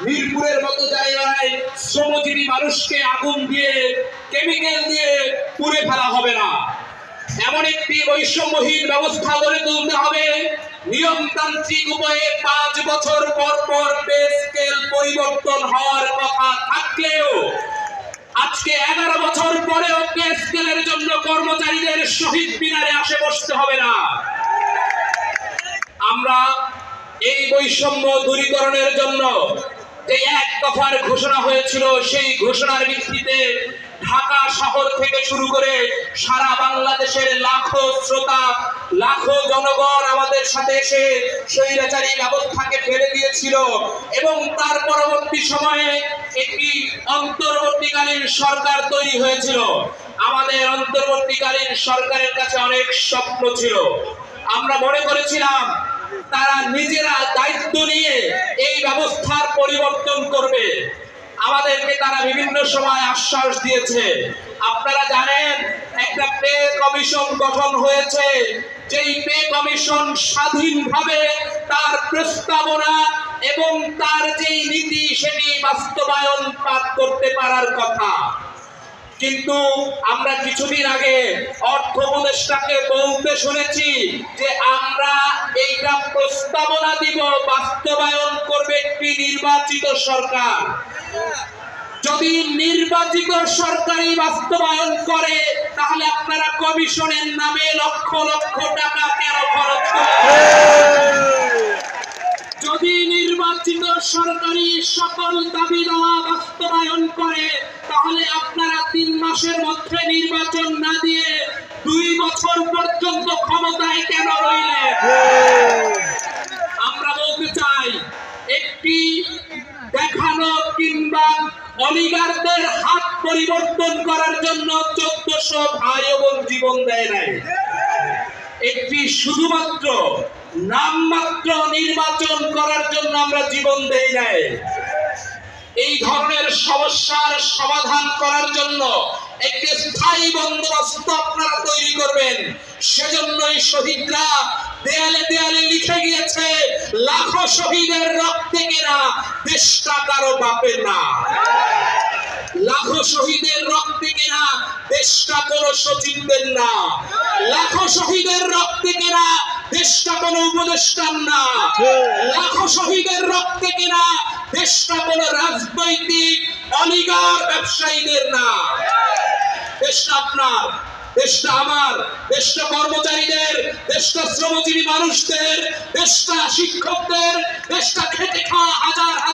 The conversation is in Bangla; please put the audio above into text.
মিরপুরের মতো জায়গায় শ্রমজীবী মানুষকে আগুন দিয়ে কেমিক্যাল দিয়ে পুড়ে ফেলা হবে না। এমন একটি বৈষম্যহীন ব্যবস্থা গড়ে তুলতে হবে, নিয়মতান্ত্রিক উপায়ে 5 বছর পর পর পে স্কেল পরিবর্তন হওয়ার কথা থাকলেও আজকে 11 বছর পরেও পে স্কেলের জন্য কর্মচারীদের শহীদ মিনারে আসে বসতে হবে না। আমরা এই বৈষম্য দূরীকরণের জন্য যে এক দফার ঘোষণা হয়েছিল, সেই ঘোষণার ভিত্তিতে ঢাকা শহর থেকে শুরু করে সারা বাংলাদেশের লাখো শ্রোতা, লাখো জনগণ আমাদের সাথে এসে স্বৈরাচারী ব্যবস্থাকে ফেলে দিয়েছিল এবং তার পরবর্তী সময়ে একটি অন্তর্বর্তীকালীন সরকার তৈরি হয়েছিল। আমাদের অন্তর্বর্তীকালীন সরকারের কাছে অনেক স্বপ্ন ছিল। আমরা মনে করেছিলাম তারা নিজেরা দায়িত্ব নিয়ে এই ব্যবস্থার পরিবর্তন করবে। আমাদেরকে তারা বিভিন্ন সময় আশ্বাস দিয়েছে। আপনারা জানেন একটা পে কমিশন গঠন হয়েছে, যেই পে কমিশন স্বাধীনভাবে তার প্রস্তাবনা এবং তার যেই নীতি সেটি বাস্তবায়ন করতে পারার কথা। কিন্তু আমরা কিছুদিন আগে অর্থ উপদেষ্টাকে বলতে শুনেছি যে আমরা এইটা প্রস্তাবনা দিব, বাস্তবায়ন করবে একটি নির্বাচিত সরকার। যদি নির্বাচিত সরকারই বাস্তবায়ন করে তাহলে আপনারা কমিশনের নামে লক্ষ লক্ষ টাকা কেন খরচ করবেন? যদি নির্বাচিত সরকারি সকল দাবি দেওয়া বাস্তবায়ন করে তাহলে আপনারা 3 মাসের মধ্যে নির্বাচন না দিয়ে 2 বছর পর্যন্ত ক্ষমতায় কেন রইলেন? আমরা বলতে চাই, একটি দেখানো কিংবা অলিগারদের হাত পরিবর্তন করার জন্য 1400 ভাই বোন জীবন দেয় নাই। একটি শুধুমাত্র নামমাত্র নির্বাচন করার জন্য আমরা জীবন দেই নাই। এই ধরনের সমস্যার সমাধান করার জন্য একটি স্থায়ী বন্দোবস্ত আপনারা তৈরি করবেন। সেজন্যই শহীদরা দেয়ালে দেয়ালে লিখে গিয়েছে, লাখো শহীদের রক্তে কেনা দেশটা কারো বাপের না। লাখো শহীদের রক্তে কেনা দেশটা কোনো সচিবদের না। লাখো শহীদের রক্তে কেনা দেশটা কোনো উপদেষ্টার না। লাখো শহীদের রক্তে কেনা দেশটা কোনো রাজনৈতিক অলিগার ব্যবসায়ীদের না। দেশটা আপনার, দেশটা আমার, দেশটা কর্মচারীদের, দেশটা শ্রমজীবী মানুষদের, দেশটা শিক্ষকদের, দেশটা খেটে খাওয়া হাজার